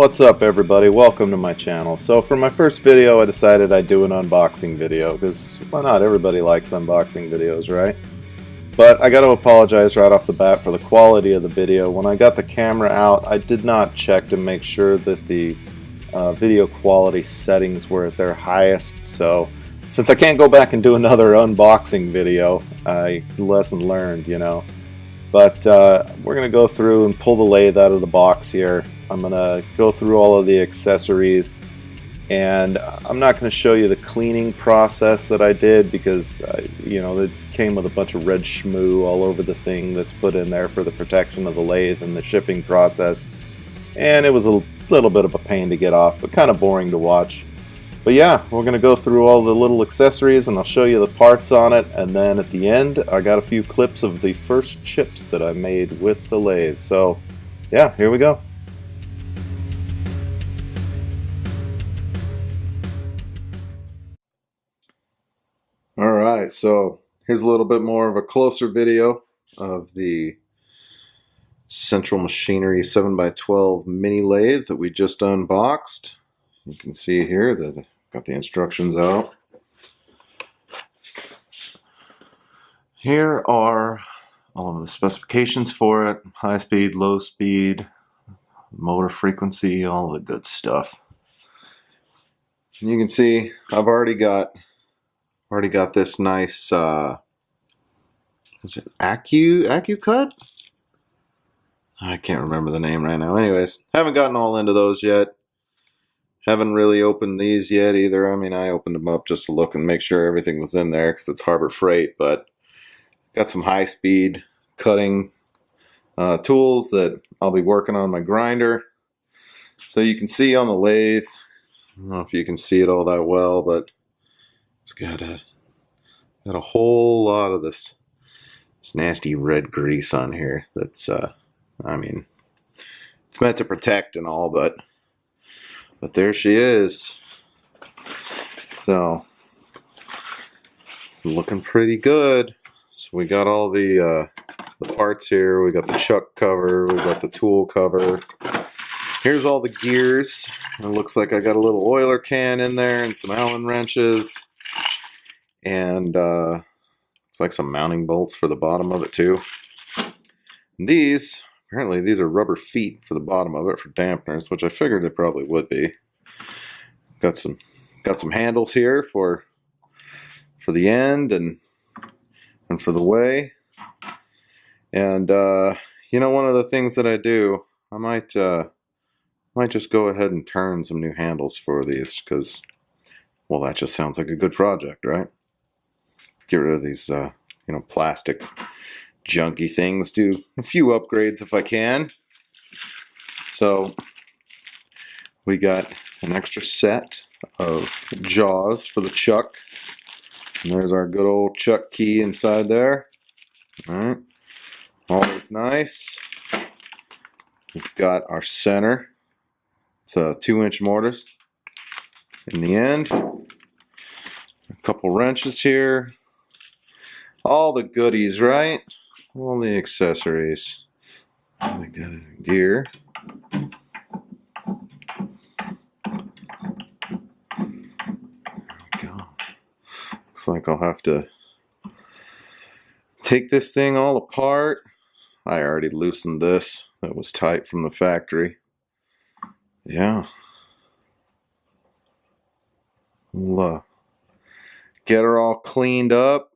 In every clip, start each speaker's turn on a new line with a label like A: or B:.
A: What's up everybody, welcome to my channel. So for my first video I decided I'd do an unboxing video, because why not, everybody likes unboxing videos, right? But I got to apologize right off the bat for the quality of the video. When I got the camera out I did not check to make sure that the video quality settings were at their highest, so since I can't go back and do another unboxing video, lesson learned, you know. But we're going to go through and pull the lathe out of the box here. I'm going to go through all of the accessories, and I'm not going to show you the cleaning process that I did because, you know, it came with a bunch of red schmoo all over the thing that's put in there for the protection of the lathe and the shipping process. And it was a little bit of a pain to get off, but kind of boring to watch. But yeah, we're going to go through all the little accessories and I'll show you the parts on it, and then at the end I got a few clips of the first chips that I made with the lathe. So yeah, here we go. Alright, so here's a little bit more of a closer video of the Central Machinery 7x12 mini lathe that we just unboxed. You can see here that I've got the instructions out. Here are all of the specifications for it: high speed, low speed, motor frequency, all the good stuff. And you can see I've already got this nice is it Accucut? I can't remember the name right now. Anyways, haven't gotten all into those yet. Haven't really opened these yet either. I mean, I opened them up just to look and make sure everything was in there because it's Harbor Freight, but got some high-speed cutting tools that I'll be working on my grinder. So you can see on the lathe, I don't know if you can see it all that well, but it's got a whole lot of this nasty red grease on here that's, I mean, it's meant to protect and all, but there she is. So looking pretty good. So we got all the parts here. We got the chuck cover, we got the tool cover. Here's all the gears. It looks like I got a little oiler can in there and some Allen wrenches, and it's like some mounting bolts for the bottom of it too. And these, apparently these are rubber feet for the bottom of it for dampeners, which I figured they probably would be. Got some handles here for the end and for the way. And you know, one of the things that I do, I might just go ahead and turn some new handles for these, because, well, that just sounds like a good project, right? Get rid of these you know, plastic junky things. Do a few upgrades if I can. So we got an extra set of jaws for the chuck, and there's our good old chuck key inside there. Alright, always nice. We've got our center. It's a 2-inch mortise in the end. A couple wrenches here. All the goodies, right? All the accessories. We got a gear. Looks like I'll have to take this thing all apart. I already loosened this. It was tight from the factory. Yeah. We'll get her all cleaned up.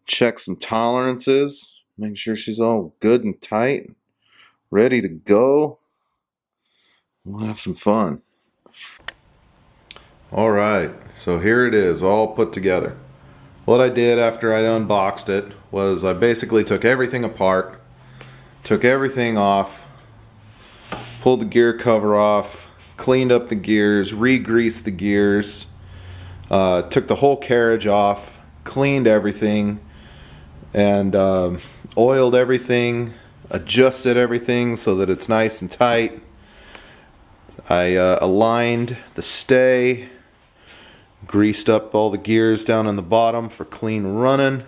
A: Check some tolerances. Make sure she's all good and tight. Ready to go. We'll have some fun. Alright, so here it is, all put together. What I did after I unboxed it was I basically took everything apart, took everything off, pulled the gear cover off, cleaned up the gears, re-greased the gears, took the whole carriage off, cleaned everything, and oiled everything, adjusted everything so that it's nice and tight. I aligned the stay, greased up all the gears down on the bottom for clean running.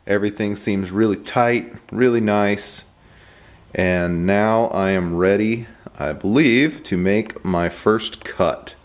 A: Everything seems really tight, really nice. And now I am ready. I believe, to make my first cut.